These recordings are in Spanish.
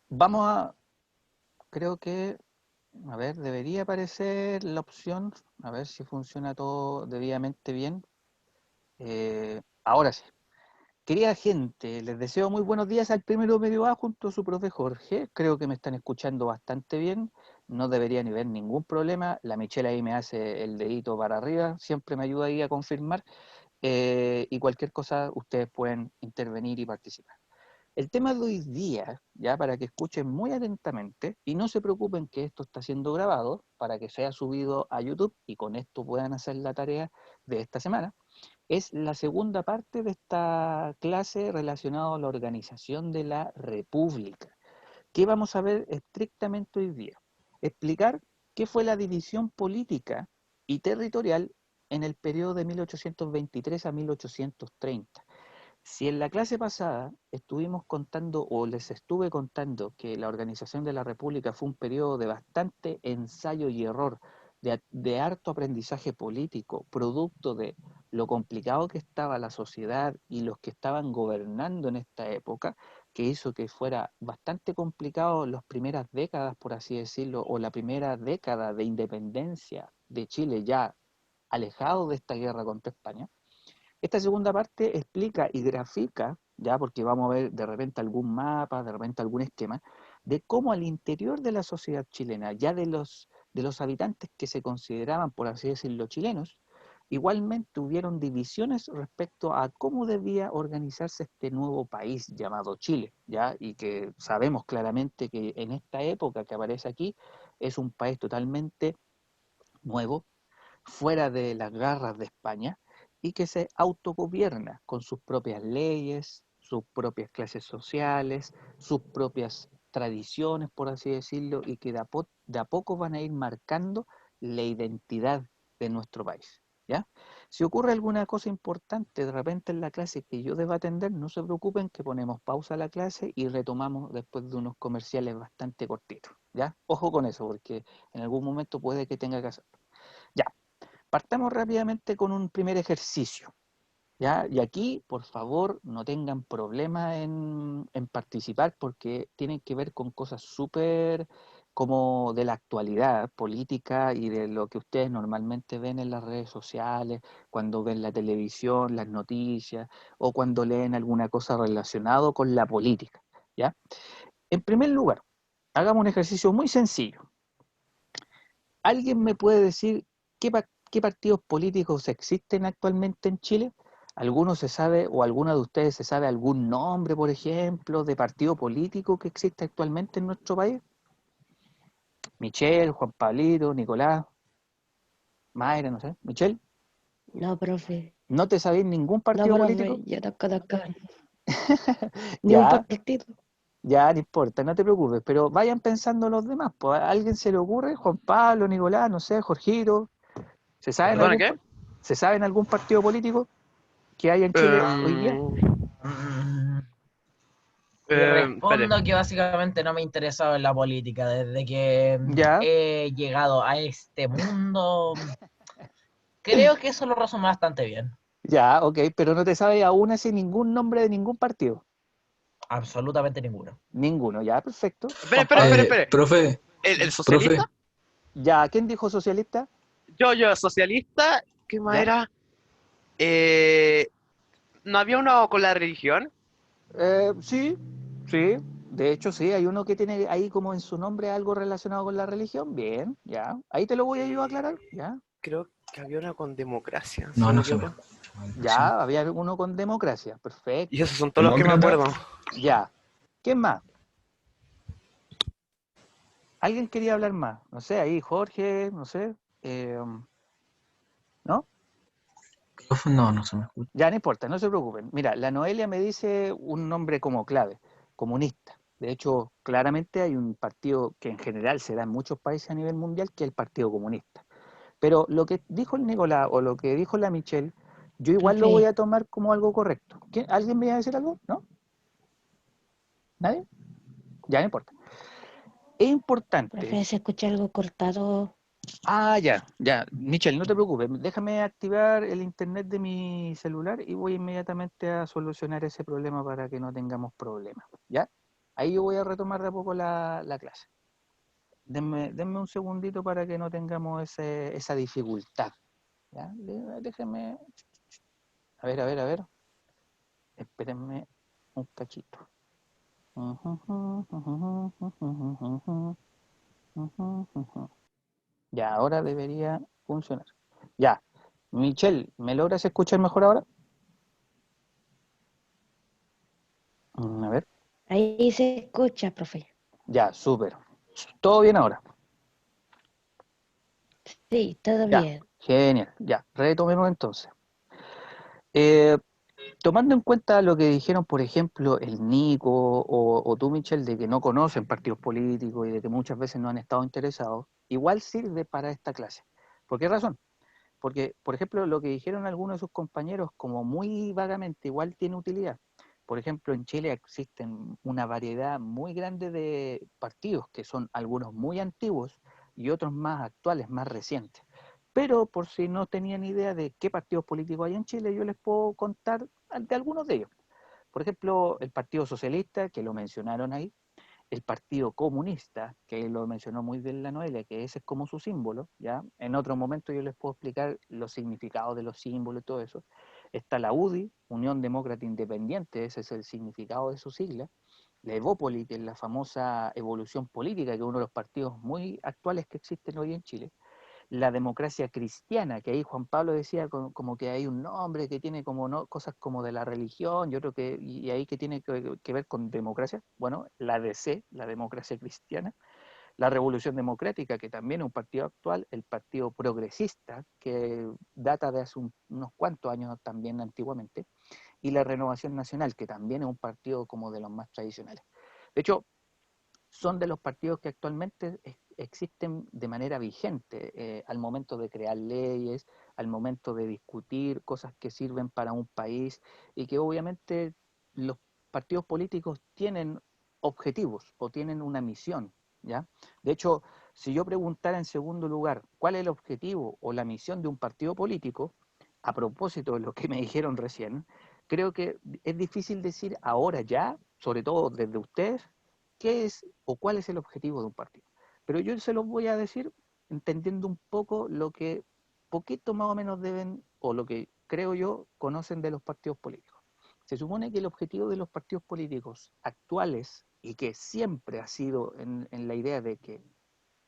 Vamos a, creo que, a ver, debería aparecer la opción, a ver si funciona todo debidamente bien. Ahora sí. Querida gente, les deseo muy buenos días al primero medio A junto a su profe Jorge. Creo que me están escuchando bastante bien. No debería ni haber ningún problema. La Michelle ahí me hace el dedito para arriba, siempre me ayuda ahí a confirmar. Y cualquier cosa, ustedes pueden intervenir y participar. El tema de hoy día, ya para que escuchen muy atentamente y no se preocupen que esto está siendo grabado para que sea subido a YouTube y con esto puedan hacer la tarea de esta semana, es la segunda parte de esta clase relacionada a la organización de la República. ¿Qué vamos a ver estrictamente hoy día? Explicar qué fue la división política y territorial en el periodo de 1823 a 1830. Si en la clase pasada estuvimos contando o les estuve contando que la organización de la República fue un periodo de bastante ensayo y error, de harto aprendizaje político, producto de lo complicado que estaba la sociedad y los que estaban gobernando en esta época, que hizo que fuera bastante complicado las primeras décadas, por así decirlo, o la primera década de independencia de Chile ya alejado de esta guerra contra España. Esta segunda parte explica y grafica, ya porque vamos a ver de repente algún mapa, de repente algún esquema, de cómo al interior de la sociedad chilena, ya de los habitantes que se consideraban, por así decirlo, chilenos, igualmente hubieron divisiones respecto a cómo debía organizarse este nuevo país llamado Chile, ¿ya? Y que sabemos claramente que en esta época que aparece aquí es un país totalmente nuevo, fuera de las garras de España y que se autogobierna con sus propias leyes, sus propias clases sociales, sus propias tradiciones, por así decirlo, y que de a poco van a ir marcando la identidad de nuestro país. ¿Ya? Si ocurre alguna cosa importante de repente en la clase que yo deba atender, no se preocupen que ponemos pausa a la clase y retomamos después de unos comerciales bastante cortitos. ¿Ya? Ojo con eso, porque en algún momento puede que tenga que hacerlo. Ya, partamos rápidamente con un primer ejercicio, ¿ya? Y aquí, por favor, no tengan problema en participar porque tienen que ver con cosas súper como de la actualidad política y de lo que ustedes normalmente ven en las redes sociales, cuando ven la televisión, las noticias o cuando leen alguna cosa relacionada con la política, ¿ya? En primer lugar, hagamos un ejercicio muy sencillo. ¿Alguien me puede decir qué partidos políticos existen actualmente en Chile? ¿Alguno se sabe o alguna de ustedes se sabe algún nombre, por ejemplo, de partido político que existe actualmente en nuestro país? Michelle, Juan Pablito, Nicolás, Mayra, no sé. Michelle, No, profe. ¿no te sabéis ningún No, partido profe. político? Yo toco tocar. Ni un Ya, partido. ya, no importa, no te preocupes, pero vayan pensando los demás. Pues, ¿a alguien se le ocurre? Juan Pablo, Nicolás, no sé, Jorgito, ¿se saben ¿Perdona algún, qué? ¿se saben algún partido político que hay en Chile hoy día? Em, Mm, Le espere. respondo que básicamente no me he interesado en la política desde que Ya, he llegado a este mundo. Creo que eso lo resume bastante bien. ya, ok, pero no te sabes aún así ningún nombre de ningún partido. Absolutamente ninguno. Ninguno, ya, perfecto. Espere, Juan espere, Pablo, espere, espere. Profe, ¿El socialista? profe, ya, ¿quién dijo socialista? Yo, socialista. ¿Qué más Ya, era? Eh, ¿No había uno con la religión? sí, sí, de hecho sí, hay uno que tiene ahí como en su nombre algo relacionado con la religión. Bien, ya, ahí te lo voy a yo a aclarar, ya. Creo que había una con democracia, si no, no me no se me equivoco. ocurre. Maldito. Ya, había uno con democracia, Y perfecto, esos son todos los que me ¿Demócrata? acuerdo. ya. ¿Quién más? ¿Alguien quería hablar más? No sé, ahí Jorge, no sé, eh, ¿no? Profe, no, no se me escucha. Ya no importa, no se preocupen. Mira, la Noelia me dice un nombre como clave, comunista. De hecho, claramente hay un partido que en general se da en muchos países a nivel mundial, que es el Partido Comunista. Pero lo que dijo el Nicolás o lo que dijo la Michelle, yo igual lo voy Profe. a tomar como algo correcto. ¿Alguien me iba a decir algo? ¿No? ¿Nadie? Ya no importa. Es importante. Profe, se escucha algo cortado. Ah, ya, ya. Michelle, no te preocupes. Déjame activar el internet de mi celular y voy inmediatamente a solucionar ese problema para que no tengamos problemas. ¿Ya? Ahí yo voy a retomar de a poco la clase. Denme un segundito para que no tengamos esa dificultad. ¿Ya? Déjenme. A ver. Espérenme un cachito. Ya, ahora debería funcionar. Ya. Michelle, ¿me logras escuchar mejor ahora? A ver. Ahí se escucha, profe. Ya, súper. ¿Todo bien ahora? Sí, todo Ya, bien. genial. Ya, retomemos entonces. Eh, Tomando en cuenta lo que dijeron, por ejemplo, el Nico o tú, Michelle, de que no conocen partidos políticos y de que muchas veces no han estado interesados, igual sirve para esta clase. ¿Por qué razón? Porque, por ejemplo, lo que dijeron algunos de sus compañeros, como muy vagamente, igual tiene utilidad. Por ejemplo, en Chile existen una variedad muy grande de partidos, que son algunos muy antiguos y otros más actuales, más recientes. Pero por si no tenían idea de qué partidos políticos hay en Chile, yo les puedo contar de algunos de ellos. Por ejemplo, el Partido Socialista, que lo mencionaron ahí, el Partido Comunista, que lo mencionó muy bien la Noelia, que ese es como su símbolo, ¿ya? En otro momento yo les puedo explicar los significados de los símbolos y todo eso. Está la UDI, Unión Demócrata Independiente, ese es el significado de su sigla. La Evópoli, que es la famosa evolución política, que es uno de los partidos muy actuales que existen hoy en Chile. La democracia cristiana, que ahí Juan Pablo decía como que hay un nombre que tiene como no, cosas como de la religión, yo creo que, y ahí que tiene que ver con democracia, bueno, la DC, la democracia cristiana, la Revolución Democrática, que también es un partido actual, el Partido Progresista, que data de hace unos cuantos años también antiguamente, y la Renovación Nacional, que también es un partido como de los más tradicionales. De hecho, son de los partidos que actualmente existen de manera vigente al momento de crear leyes, al momento de discutir cosas que sirven para un país y que obviamente los partidos políticos tienen objetivos o tienen una misión, ¿ya? De hecho, si yo preguntara en segundo lugar cuál es el objetivo o la misión de un partido político, a propósito de lo que me dijeron recién, creo que es difícil decir ahora ya, sobre todo desde ustedes, qué es o cuál es el objetivo de un partido. Pero yo se los voy a decir entendiendo un poco lo que poquito más o menos deben, o lo que creo yo, conocen de los partidos políticos. Se supone que el objetivo de los partidos políticos actuales, y que siempre ha sido en la idea de que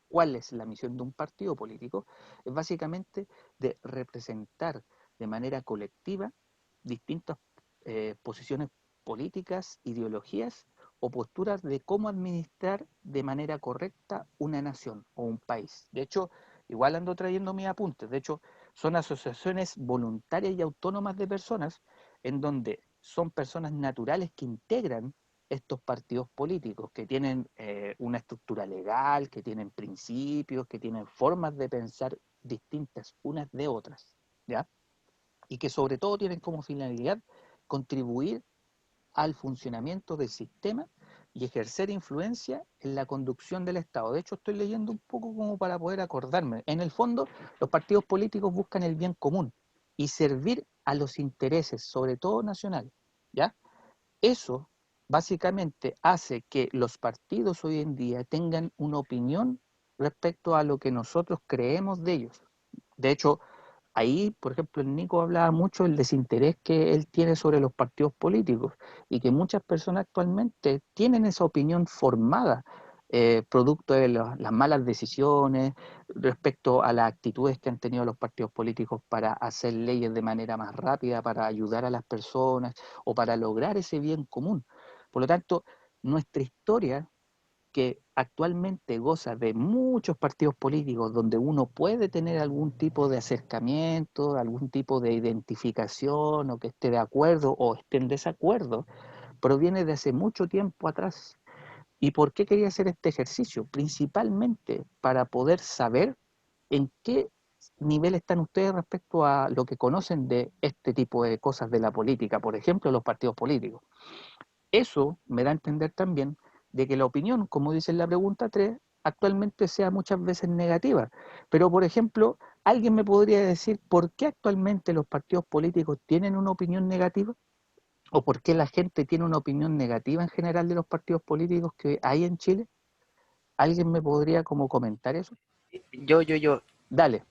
cuál es la misión de un partido político, es básicamente de representar de manera colectiva distintas posiciones políticas, ideologías o posturas de cómo administrar de manera correcta una nación o un país. De hecho, igual ando trayendo mis apuntes, de hecho, son asociaciones voluntarias y autónomas de personas en donde son personas naturales que integran estos partidos políticos, que tienen una estructura legal, que tienen principios, que tienen formas de pensar distintas unas de otras, ¿ya? Y que sobre todo tienen como finalidad contribuir al funcionamiento del sistema y ejercer influencia en la conducción del Estado. De hecho, estoy leyendo un poco como para poder acordarme. En el fondo, los partidos políticos buscan el bien común y servir a los intereses, sobre todo nacionales, ¿ya? Eso básicamente hace que los partidos hoy en día tengan una opinión respecto a lo que nosotros creemos de ellos. De hecho, ahí, por ejemplo, el Nico hablaba mucho del desinterés que él tiene sobre los partidos políticos y que muchas personas actualmente tienen esa opinión formada, producto de las malas decisiones respecto a las actitudes que han tenido los partidos políticos para hacer leyes de manera más rápida, para ayudar a las personas o para lograr ese bien común. Por lo tanto, nuestra historia, que actualmente goza de muchos partidos políticos donde uno puede tener algún tipo de acercamiento, algún tipo de identificación o que esté de acuerdo o esté en desacuerdo, proviene de hace mucho tiempo atrás. ¿Y por qué quería hacer este ejercicio? Principalmente para poder saber en qué nivel están ustedes respecto a lo que conocen de este tipo de cosas de la política, por ejemplo, los partidos políticos. Eso me da a entender también de que la opinión, como dice en la pregunta 3, actualmente sea muchas veces negativa. Pero, por ejemplo, ¿alguien me podría decir por qué actualmente los partidos políticos tienen una opinión negativa? ¿O por qué la gente tiene una opinión negativa en general de los partidos políticos que hay en Chile? ¿Alguien me podría como comentar eso? Yo, Dale,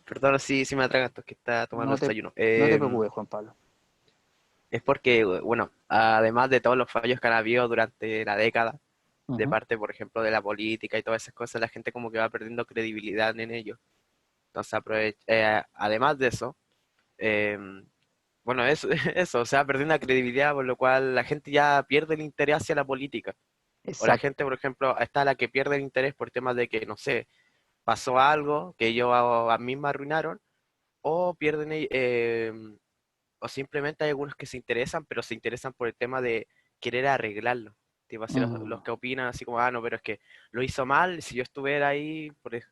perdón si me atraganto, es que está tomando no el te, desayuno. no te preocupes, Juan Pablo. Es porque, bueno, además de todos los fallos que han habido durante la década, de Ujú. parte, por ejemplo, de la política y todas esas cosas, la gente como que va perdiendo credibilidad en ello. Entonces, además de eso, eh, bueno, eso, eso, o sea, perdiendo la credibilidad, por lo cual la gente ya pierde el interés hacia la política. O la Exacto. gente, por ejemplo, está la que pierde el interés por temas de que, no sé, pasó algo que ellos a misma arruinaron, o pierden, o simplemente hay algunos que se interesan, pero se interesan por el tema de querer arreglarlo. Tipo, así Mm, los que opinan así como, ah, no, pero es que lo hizo mal, si yo estuviera ahí, por eso.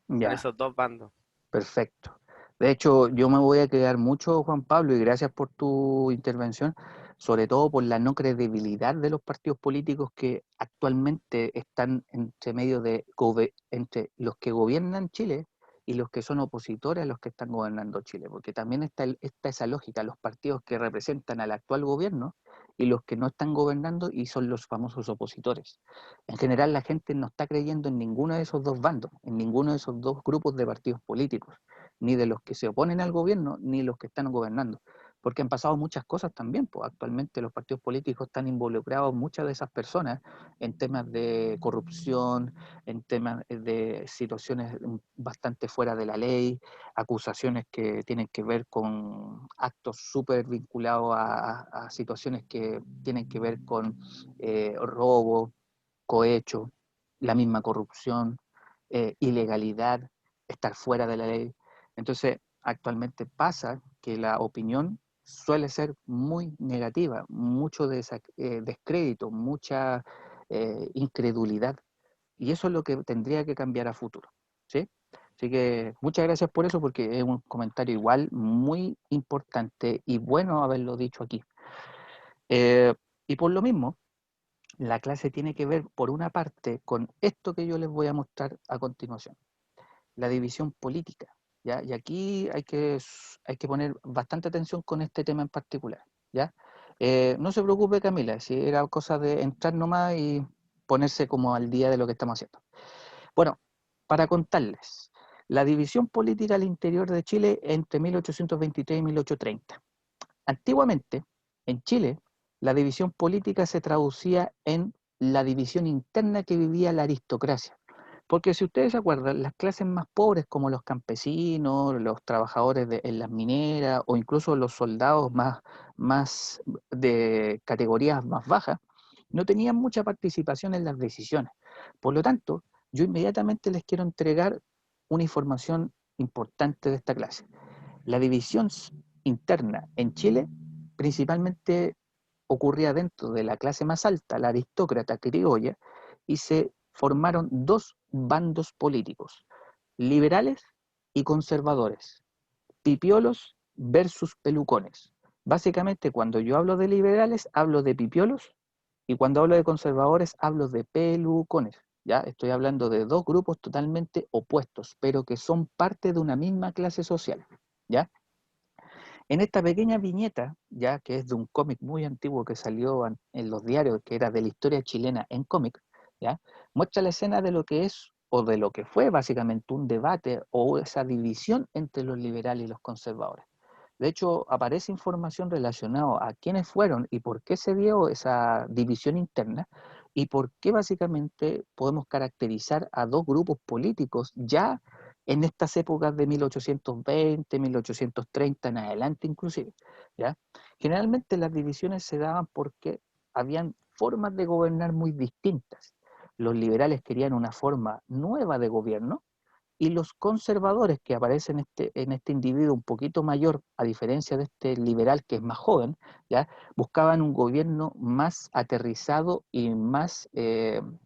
Son ya. esos dos bandos. Perfecto. De hecho, yo me voy a quedar mucho, Juan Pablo, y gracias por tu intervención, sobre todo por la no credibilidad de los partidos políticos que actualmente están entre medio entre los que gobiernan Chile y los que son opositores a los que están gobernando Chile, porque también está esa lógica, los partidos que representan al actual gobierno y los que no están gobernando y son los famosos opositores. En general, la gente no está creyendo en ninguno de esos dos bandos, en ninguno de esos dos grupos de partidos políticos, ni de los que se oponen al gobierno, ni los que están gobernando. Porque han pasado muchas cosas también, pues actualmente los partidos políticos están involucrados, muchas de esas personas, en temas de corrupción, en temas de situaciones bastante fuera de la ley, acusaciones que tienen que ver con actos súper vinculados a situaciones que tienen que ver con robo, cohecho, la misma corrupción, ilegalidad, estar fuera de la ley. Entonces, actualmente pasa que la opinión suele ser muy negativa, mucho descrédito, mucha incredulidad. Y eso es lo que tendría que cambiar a futuro. ¿Sí? Así que muchas gracias por eso, porque es un comentario igual muy importante y bueno haberlo dicho aquí. Eh, y por lo mismo, la clase tiene que ver, por una parte, con esto que yo les voy a mostrar a continuación, la división política, ¿ya? Y aquí hay que poner bastante atención con este tema en particular, ¿ya? No se preocupe, Camila, si era cosa de entrar nomás y ponerse como al día de lo que estamos haciendo. Bueno, para contarles, la división política al interior de Chile entre 1823 y 1830. Antiguamente, en Chile, la división política se traducía en la división interna que vivía la aristocracia. Porque si ustedes se acuerdan, las clases más pobres como los campesinos, los trabajadores en las mineras o incluso los soldados más de categorías más bajas, no tenían mucha participación en las decisiones. Por lo tanto, yo inmediatamente les quiero entregar una información importante de esta clase. La división interna en Chile principalmente ocurría dentro de la clase más alta, la aristócrata criolla, y se formaron dos bandos políticos, liberales y conservadores, pipiolos versus pelucones. Básicamente, cuando yo hablo de liberales, hablo de pipiolos, y cuando hablo de conservadores, hablo de pelucones. ¿Ya? Estoy hablando de dos grupos totalmente opuestos, pero que son parte de una misma clase social. ¿Ya? En esta pequeña viñeta, ya que es de un cómic muy antiguo que salió en los diarios, que era de la historia chilena en cómic, ya, muestra la escena de lo que es o de lo que fue básicamente un debate o esa división entre los liberales y los conservadores. De hecho, aparece información relacionada a quiénes fueron y por qué se dio esa división interna y por qué básicamente podemos caracterizar a dos grupos políticos ya en estas épocas de 1820, 1830 en adelante inclusive. ¿Ya? Generalmente las divisiones se daban porque habían formas de gobernar muy distintas. Los liberales querían una forma nueva de gobierno y los conservadores que aparecen en este individuo un poquito mayor, a diferencia de este liberal que es más joven, ¿ya? Buscaban un gobierno más aterrizado y más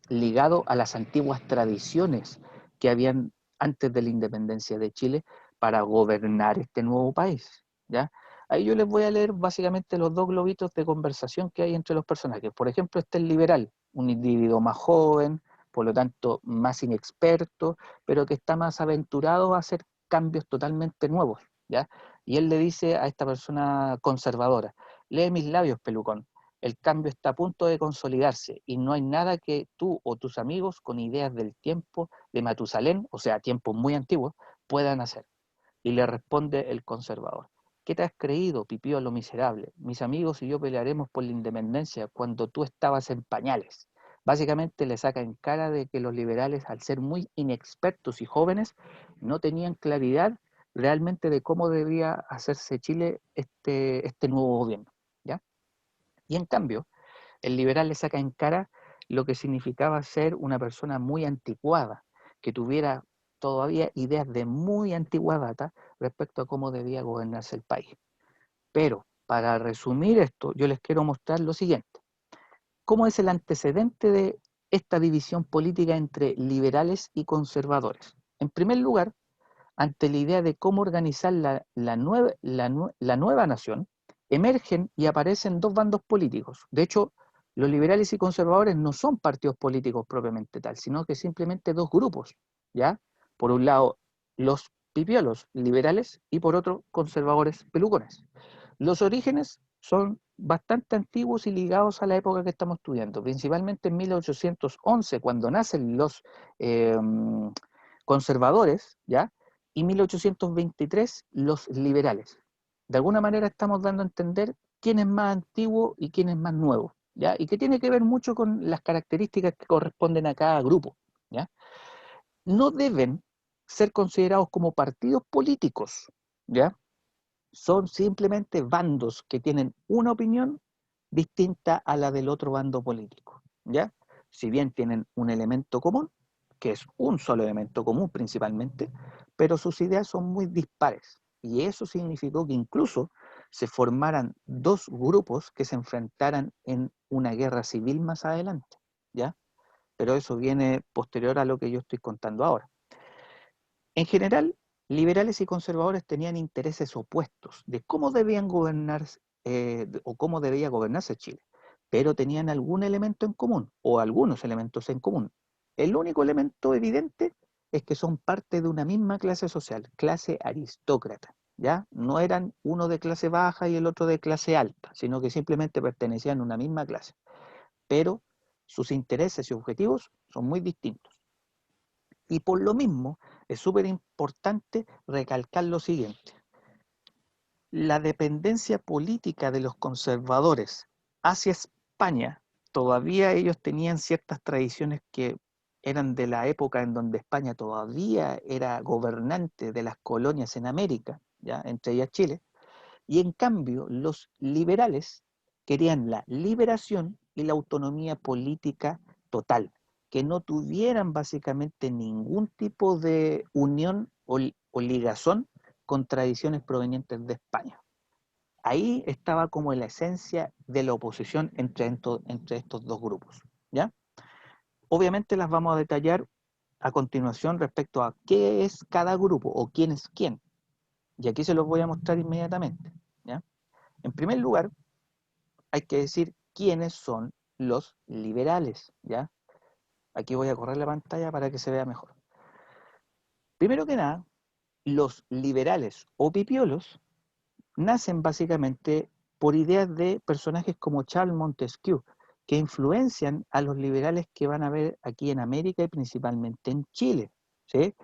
ligado a las antiguas tradiciones que habían antes de la independencia de Chile para gobernar este nuevo país. ¿Ya? Ahí yo les voy a leer básicamente los dos globitos de conversación que hay entre los personajes. Por ejemplo, este es el liberal, un individuo más joven, por lo tanto más inexperto, pero que está más aventurado a hacer cambios totalmente nuevos, ¿ya? Y él le dice a esta persona conservadora, lee mis labios, pelucón, el cambio está a punto de consolidarse y no hay nada que tú o tus amigos con ideas del tiempo de Matusalén, o sea, tiempos muy antiguos, puedan hacer. Y le responde el conservador, ¿qué te has creído, pipiolo miserable? Mis amigos y yo pelearemos por la independencia cuando tú estabas en pañales. Básicamente le saca en cara de que los liberales, al ser muy inexpertos y jóvenes, no tenían claridad realmente de cómo debía hacerse Chile este nuevo gobierno, ¿ya? Y en cambio, el liberal le saca en cara lo que significaba ser una persona muy anticuada, que tuviera todavía ideas de muy antigua data respecto a cómo debía gobernarse el país. Pero, para resumir esto, yo les quiero mostrar lo siguiente. ¿Cómo es el antecedente de esta división política entre liberales y conservadores? En primer lugar, ante la idea de cómo organizar la nueva nación, emergen y aparecen dos bandos políticos. De hecho, los liberales y conservadores no son partidos políticos propiamente tal, sino que simplemente dos grupos, ¿ya? Por un lado, los pipiolos liberales y por otro, conservadores pelucones. Los orígenes son bastante antiguos y ligados a la época que estamos estudiando, principalmente en 1811, cuando nacen los conservadores, ¿ya? Y 1823 los liberales. De alguna manera estamos dando a entender quién es más antiguo y quién es más nuevo, ¿ya? Y que tiene que ver mucho con las características que corresponden a cada grupo, ¿ya? No deben ser considerados como partidos políticos, ¿ya? Son simplemente bandos que tienen una opinión distinta a la del otro bando político, ¿ya? Si bien tienen un elemento común, que es un solo elemento común principalmente, pero sus ideas son muy dispares. Y eso significó que incluso se formaran dos grupos que se enfrentaran en una guerra civil más adelante, ¿ya? Pero eso viene posterior a lo que yo estoy contando ahora. En general, liberales y conservadores tenían intereses opuestos de cómo debían gobernar o cómo debía gobernarse Chile, pero tenían algún elemento en común o algunos elementos en común. El único elemento evidente es que son parte de una misma clase social, clase aristócrata, ¿ya? No eran uno de clase baja y el otro de clase alta, sino que simplemente pertenecían a una misma clase, pero sus intereses y objetivos son muy distintos. Y por lo mismo es súper importante recalcar lo siguiente. La dependencia política de los conservadores hacia España, todavía ellos tenían ciertas tradiciones que eran de la época en donde España todavía era gobernante de las colonias en América, ¿ya? Entre ellas Chile, y en cambio los liberales querían la liberación y la autonomía política total, que no tuvieran básicamente ningún tipo de unión o ligazón con tradiciones provenientes de España. Ahí estaba como la esencia de la oposición entre estos dos grupos, ¿ya? Obviamente las vamos a detallar a continuación respecto a qué es cada grupo o quién es quién. Y aquí se los voy a mostrar inmediatamente, ¿ya? En primer lugar, hay que decir quiénes son los liberales, ¿ya? Aquí voy a correr la pantalla para que se vea mejor. Primero que nada, los liberales o pipiolos nacen básicamente por ideas de personajes como Charles Montesquieu, que influencian a los liberales que van a ver aquí en América y principalmente en Chile, ¿sí?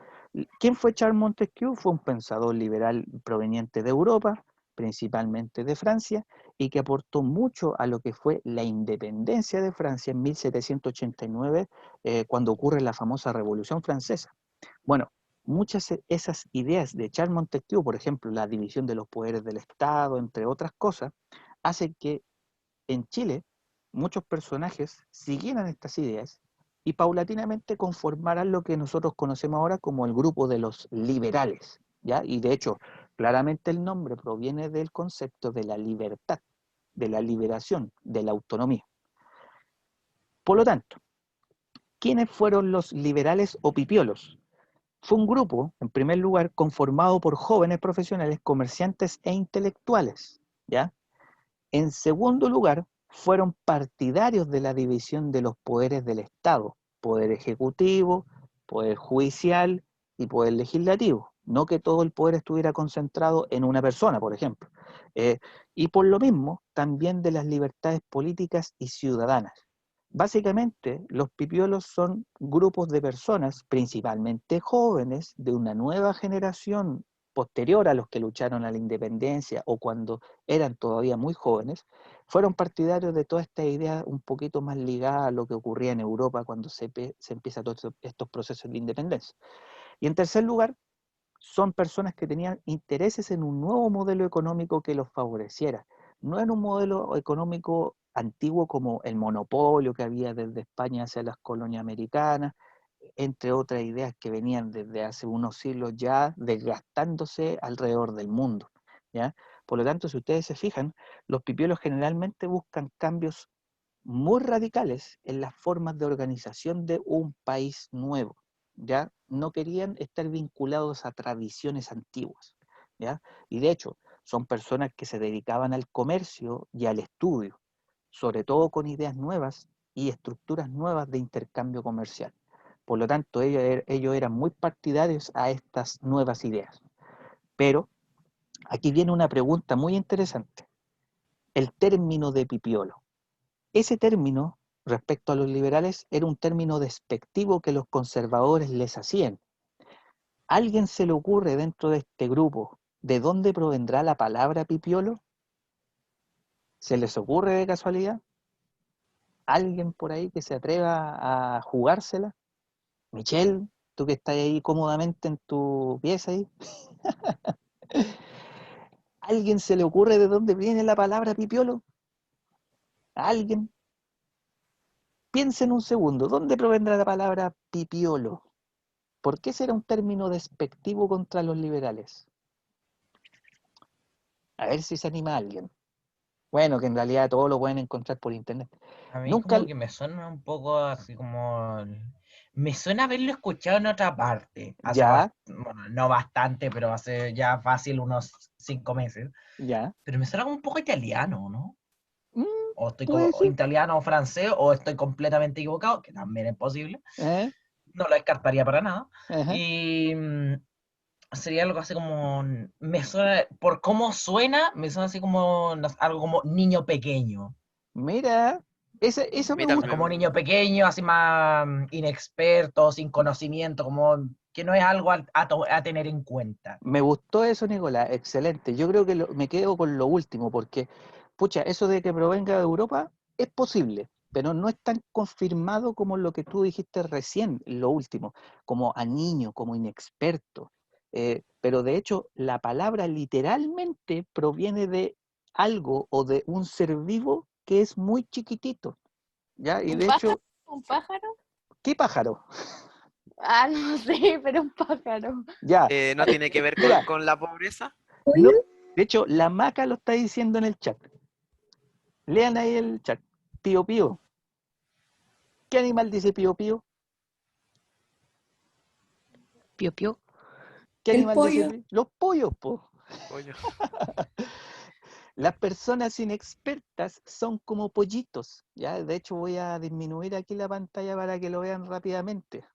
¿Quién fue Charles Montesquieu? Fue un pensador liberal proveniente de Europa, principalmente de Francia, y que aportó mucho a lo que fue la independencia de Francia en 1789, cuando ocurre la famosa Revolución Francesa. Bueno, muchas de esas ideas de Charles Montesquieu, por ejemplo, la división de los poderes del Estado, entre otras cosas, hacen que en Chile muchos personajes siguieran estas ideas y paulatinamente conformaran lo que nosotros conocemos ahora como el grupo de los liberales, ¿ya? Y de hecho, claramente el nombre proviene del concepto de la libertad, de la liberación, de la autonomía. Por lo tanto, ¿quiénes fueron los liberales o pipiolos? Fue un grupo, en primer lugar, conformado por jóvenes profesionales, comerciantes e intelectuales, ¿ya? En segundo lugar, fueron partidarios de la división de los poderes del Estado, poder ejecutivo, poder judicial y poder legislativo, no que todo el poder estuviera concentrado en una persona, por ejemplo. Y por lo mismo, también de las libertades políticas y ciudadanas. Básicamente, los pipiolos son grupos de personas, principalmente jóvenes, de una nueva generación posterior a los que lucharon a la independencia o cuando eran todavía muy jóvenes, fueron partidarios de toda esta idea un poquito más ligada a lo que ocurría en Europa cuando se empiezan todos estos procesos de independencia. Y en tercer lugar, son personas que tenían intereses en un nuevo modelo económico que los favoreciera, no en un modelo económico antiguo como el monopolio que había desde España hacia las colonias americanas, entre otras ideas que venían desde hace unos siglos ya desgastándose alrededor del mundo, ¿ya? Por lo tanto, si ustedes se fijan, los pipiolos generalmente buscan cambios muy radicales en las formas de organización de un país nuevo, ¿ya? No querían estar vinculados a tradiciones antiguas, ¿ya? Y de hecho, son personas que se dedicaban al comercio y al estudio, sobre todo con ideas nuevas y estructuras nuevas de intercambio comercial. Por lo tanto, ellos eran muy partidarios a estas nuevas ideas. Pero aquí viene una pregunta muy interesante. El término de pipiolo. Ese término, respecto a los liberales, era un término despectivo que los conservadores les hacían. ¿A alguien se le ocurre dentro de este grupo de dónde provendrá la palabra pipiolo? ¿Se les ocurre de casualidad? ¿Alguien por ahí que se atreva a jugársela? Michelle, tú que estás ahí cómodamente en tu pieza ahí. ¿A alguien se le ocurre de dónde viene la palabra pipiolo? ¿A alguien? Piensen un segundo, ¿dónde provendrá la palabra pipiolo? ¿Por qué será un término despectivo contra los liberales? A ver si se anima alguien. Bueno, que en realidad todo lo pueden encontrar por internet. A mí Nunca, como que me suena un poco así como... Me suena haberlo escuchado en otra parte. ya, Bueno, no bastante, pero hace ya fácil unos 5 meses. ya. Pero me suena como un poco italiano, ¿no? Mm, O estoy puede o ser. italiano o francés, o estoy completamente equivocado, que también es posible. ¿Eh? No lo descartaría para nada. Ajá. Y sería algo así como... Me suena, por cómo suena, me suena así como algo como niño pequeño. Mira, eso me Mira, gusta. Como niño pequeño, así más inexperto, sin conocimiento, como que no es algo a tener en cuenta. Me gustó eso, Nicolás. Excelente. Yo creo que me quedo con lo último, porque, pucha, eso de que provenga de Europa es posible, pero no es tan confirmado como lo que tú dijiste recién, lo último, como a niño, como inexperto. Pero de hecho, la palabra literalmente proviene de algo o de un ser vivo que es muy chiquitito, ¿ya? Y ¿Un de pájaro? hecho, ¿Un pájaro? ¿qué pájaro? Ah, no sé, pero un pájaro. Ya, ¿no tiene que ver mira, con la pobreza? no, de hecho, la maca lo está diciendo en el chat. Lean ahí el chat. Pío pío. ¿Qué animal dice pío pío? Pio, pio. ¿Qué El animal dice pollo. pío? Los pollos, po. Pollo. Las personas inexpertas son como pollitos. ¿Ya? De hecho, voy a disminuir aquí la pantalla para que lo vean rápidamente.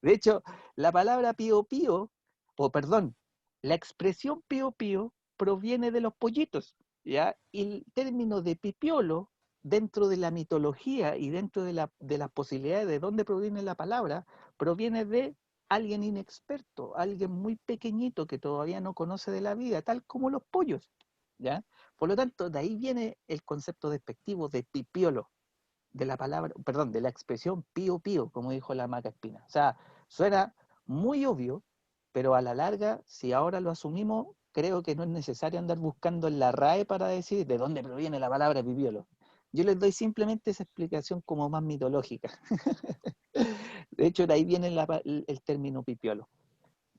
De hecho, la palabra pío pío, o perdón, la expresión pío pío proviene de los pollitos, ¿ya? Y el término de pipiolo, dentro de la mitología y dentro de las posibilidades de dónde proviene la palabra, proviene de alguien inexperto, alguien muy pequeñito que todavía no conoce de la vida, tal como los pollos, ¿ya? Por lo tanto, de ahí viene el concepto despectivo de pipiolo, de la palabra, perdón, de la expresión pío pío, como dijo la Maca Espina. O sea, suena muy obvio, pero a la larga, si ahora lo asumimos, creo que no es necesario andar buscando en la RAE para decir de dónde proviene la palabra pipiolo. Yo les doy simplemente esa explicación como más mitológica. De hecho, de ahí viene el término pipiolo.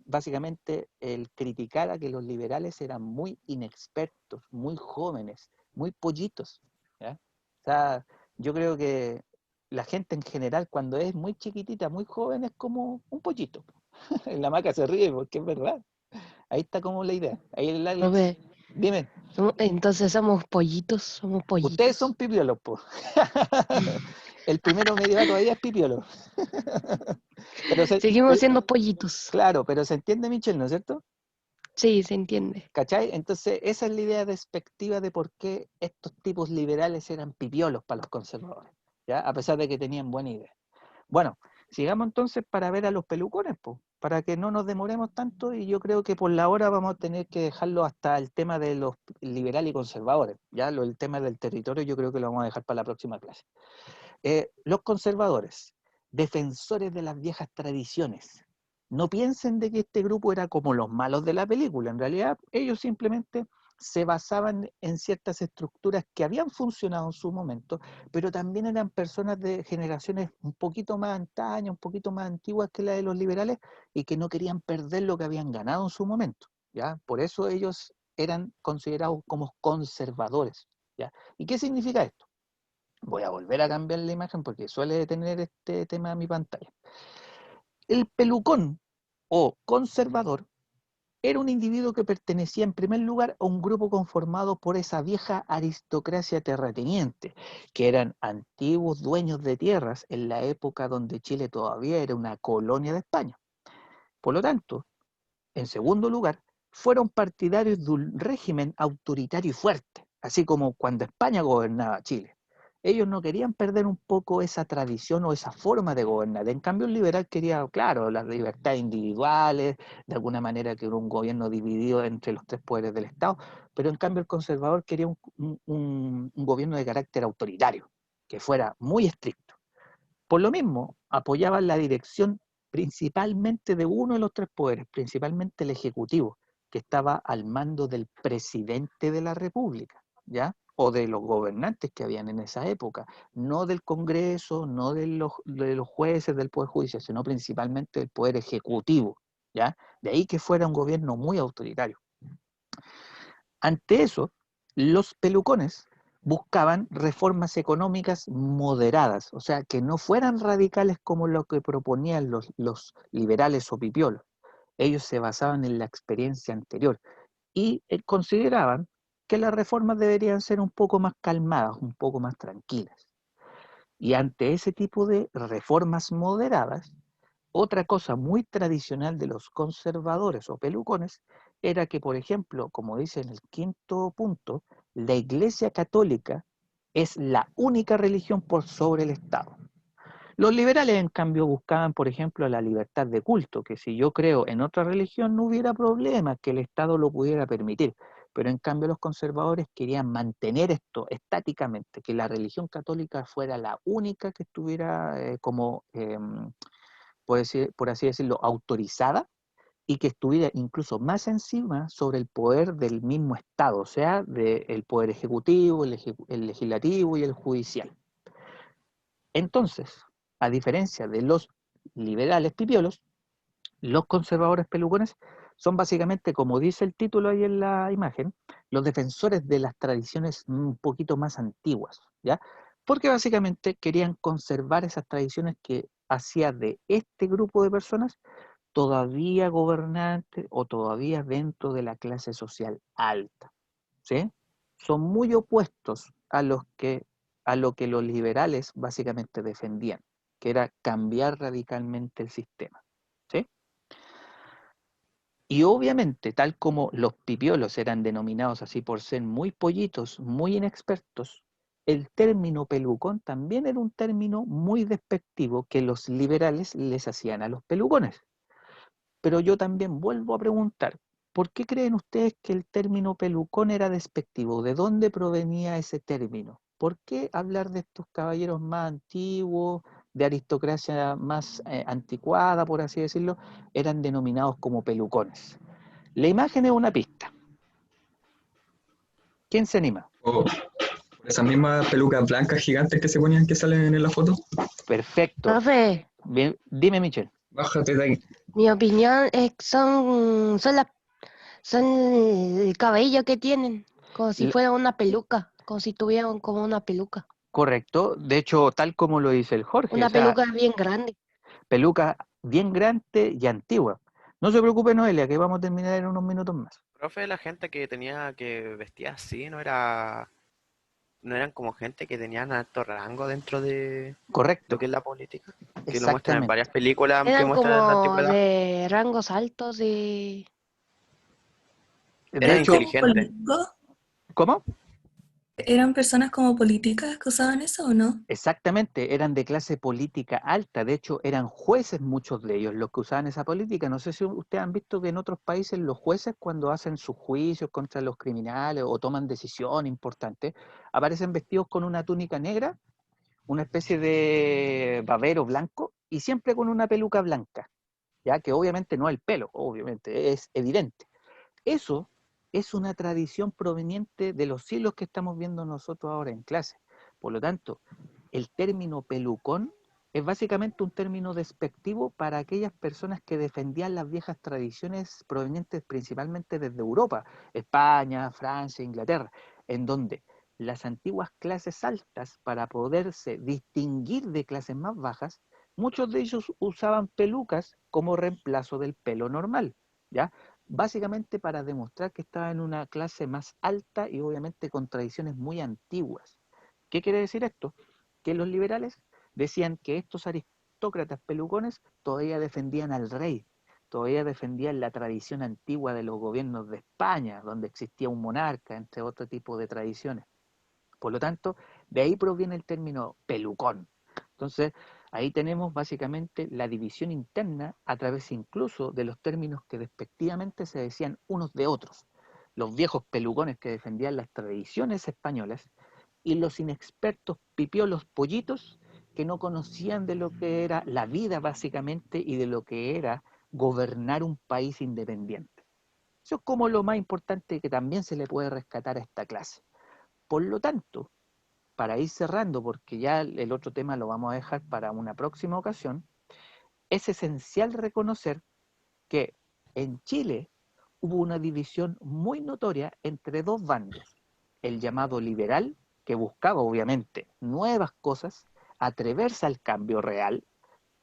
Básicamente, el criticar a que los liberales eran muy inexpertos, muy jóvenes, muy pollitos, ¿ya? O sea, yo creo que la gente en general, cuando es muy chiquitita, muy joven, es como un pollito. La Maca se ríe porque es verdad. Ahí está como la idea. Ahí Profe, dime, entonces somos pollitos, ustedes son pipiolos, po. el primero medieval todavía es pipiolo. Seguimos siendo pollitos. Claro, pero se entiende, Michelle, ¿no es cierto? Sí, se entiende. ¿Cachai? Entonces, esa es la idea despectiva de por qué estos tipos liberales eran pipiolos para los conservadores, ¿ya? A pesar de que tenían buena idea. Bueno, sigamos entonces para ver a los pelucones, pues, para que no nos demoremos tanto, y yo creo que por la hora vamos a tener que dejarlo hasta el tema de los liberales y conservadores, ¿ya? El tema del territorio yo creo que lo vamos a dejar para la próxima clase. Los conservadores, defensores de las viejas tradiciones. No piensen de que este grupo era como los malos de la película. En realidad, ellos simplemente se basaban en ciertas estructuras que habían funcionado en su momento, pero también eran personas de generaciones un poquito más antañas, un poquito más antiguas que la de los liberales, y que no querían perder lo que habían ganado en su momento, ¿ya? Por eso ellos eran considerados como conservadores, ¿ya? ¿Y qué significa esto? Voy a volver a cambiar la imagen porque suele tener este tema en mi pantalla. El pelucón o conservador era un individuo que pertenecía en primer lugar a un grupo conformado por esa vieja aristocracia terrateniente, que eran antiguos dueños de tierras en la época donde Chile todavía era una colonia de España. Por lo tanto, en segundo lugar, fueron partidarios de un régimen autoritario y fuerte, así como cuando España gobernaba Chile. Ellos no querían perder un poco esa tradición o esa forma de gobernar. En cambio, el liberal quería, claro, las libertades individuales, de alguna manera que era un gobierno dividido entre los tres poderes del Estado, pero en cambio el conservador quería un gobierno de carácter autoritario, que fuera muy estricto. Por lo mismo, apoyaban la dirección principalmente de uno de los tres poderes, principalmente el Ejecutivo, que estaba al mando del presidente de la República, ¿ya? O de los gobernantes que habían en esa época, no del Congreso, no de los jueces del Poder Judicial, sino principalmente del Poder Ejecutivo, ¿ya? De ahí que fuera un gobierno muy autoritario. Ante eso, los pelucones buscaban reformas económicas moderadas, o sea, que no fueran radicales como lo que proponían los liberales o pipiolos. Ellos se basaban en la experiencia anterior y consideraban que las reformas deberían ser un poco más calmadas, un poco más tranquilas. Y ante ese tipo de reformas moderadas, otra cosa muy tradicional de los conservadores o pelucones era que, por ejemplo, como dice en el quinto punto, la Iglesia Católica es la única religión por sobre el Estado. Los liberales, en cambio, buscaban, por ejemplo, la libertad de culto, que si yo creo en otra religión no hubiera problema, que el Estado lo pudiera permitir. Pero en cambio los conservadores querían mantener esto estáticamente, que la religión católica fuera la única que estuviera por así decirlo, autorizada, y que estuviera incluso más encima sobre el poder del mismo Estado, o sea, del poder ejecutivo, el legislativo y el judicial. Entonces, a diferencia de los liberales pipiolos, los conservadores pelucones son básicamente, como dice el título ahí en la imagen, los defensores de las tradiciones un poquito más antiguas, ¿ya? Porque básicamente querían conservar esas tradiciones que hacía de este grupo de personas todavía gobernantes o todavía dentro de la clase social alta, ¿sí? Son muy opuestos a lo que los liberales básicamente defendían, que era cambiar radicalmente el sistema, ¿sí? Y obviamente, tal como los pipiolos eran denominados así por ser muy pollitos, muy inexpertos, el término pelucón también era un término muy despectivo que los liberales les hacían a los pelucones. Pero yo también vuelvo a preguntar, ¿por qué creen ustedes que el término pelucón era despectivo? ¿De dónde provenía ese término? ¿Por qué hablar de estos caballeros más antiguos, de aristocracia más anticuada, por así decirlo, eran denominados como pelucones? La imagen es una pista. ¿Quién se anima? O por esas mismas pelucas blancas gigantes que se ponían que salen en la foto. Perfecto. Profe, Bien, dime, Michelle. Bájate de ahí. mi opinión es que son el cabello que tienen, como si L- fuera una peluca, como si tuvieran como una peluca. Correcto. De hecho, tal como lo dice el Jorge, o Una sea, peluca bien grande. peluca bien grande y antigua. No se preocupe, Noelia, que vamos a terminar en unos minutos más. Profe, la gente que vestía así, no eran como gente que tenían alto rango dentro de Correcto, lo que es la política, que lo muestran en varias exactamente. películas que Eran muestran en la como antigüedad. de rangos altos de... De Eran hecho, ¿Como inteligentes. políticos? ¿cómo? ¿Eran personas como políticas que usaban eso o no? Exactamente, eran de clase política alta, de hecho eran jueces muchos de ellos los que usaban esa política. No sé si ustedes han visto que en otros países los jueces cuando hacen sus juicios contra los criminales o toman decisiones importantes, aparecen vestidos con una túnica negra, una especie de babero blanco y siempre con una peluca blanca, ya que obviamente no el pelo, obviamente es evidente. Eso es una tradición proveniente de los siglos que estamos viendo nosotros ahora en clase. Por lo tanto, el término pelucón es básicamente un término despectivo para aquellas personas que defendían las viejas tradiciones provenientes principalmente desde Europa, España, Francia, Inglaterra, en donde las antiguas clases altas, para poderse distinguir de clases más bajas, muchos de ellos usaban pelucas como reemplazo del pelo normal, ¿ya? Básicamente para demostrar que estaba en una clase más alta y obviamente con tradiciones muy antiguas. ¿Qué quiere decir esto? Que los liberales decían que estos aristócratas pelucones todavía defendían al rey, todavía defendían la tradición antigua de los gobiernos de España, donde existía un monarca, entre otro tipo de tradiciones. Por lo tanto, de ahí proviene el término pelucón. Entonces, ahí tenemos básicamente la división interna a través incluso de los términos que despectivamente se decían unos de otros. Los viejos pelucones que defendían las tradiciones españolas y los inexpertos pipiolos pollitos que no conocían de lo que era la vida básicamente y de lo que era gobernar un país independiente. Eso es como lo más importante que también se le puede rescatar a esta clase. Por lo tanto, para ir cerrando, porque ya el otro tema lo vamos a dejar para una próxima ocasión, es esencial reconocer que en Chile hubo una división muy notoria entre dos bandos, el llamado liberal, que buscaba obviamente nuevas cosas, atreverse al cambio real,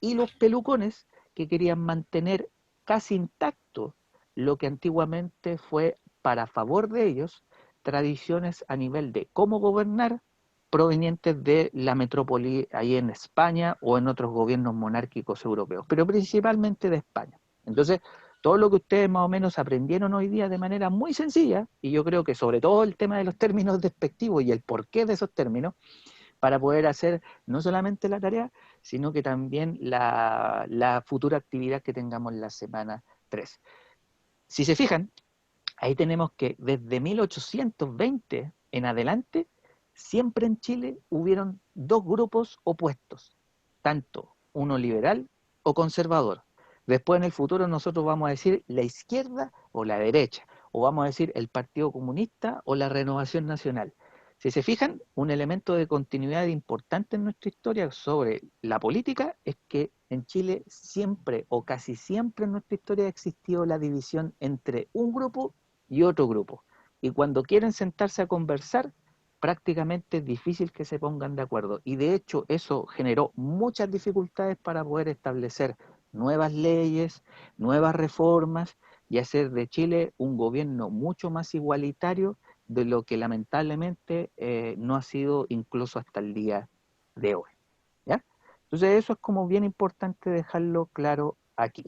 y los pelucones, que querían mantener casi intacto lo que antiguamente fue para favor de ellos, tradiciones a nivel de cómo gobernar provenientes de la metrópoli ahí en España o en otros gobiernos monárquicos europeos, pero principalmente de España. Entonces, todo lo que ustedes más o menos aprendieron hoy día de manera muy sencilla, y yo creo que sobre todo el tema de los términos despectivos y el porqué de esos términos, para poder hacer no solamente la tarea, sino que también la futura actividad que tengamos la semana 3. Si se fijan, ahí tenemos que desde 1820 en adelante, siempre en Chile hubieron dos grupos opuestos, tanto uno liberal o conservador. Después en el futuro nosotros vamos a decir la izquierda o la derecha, o vamos a decir el Partido Comunista o la Renovación Nacional. Si se fijan, un elemento de continuidad importante en nuestra historia sobre la política es que en Chile siempre o casi siempre en nuestra historia ha existido la división entre un grupo y otro grupo. Y cuando quieren sentarse a conversar, prácticamente es difícil que se pongan de acuerdo. Y de hecho eso generó muchas dificultades para poder establecer nuevas leyes, nuevas reformas y hacer de Chile un gobierno mucho más igualitario de lo que lamentablemente no ha sido incluso hasta el día de hoy. ¿Ya? Entonces eso es como bien importante dejarlo claro aquí.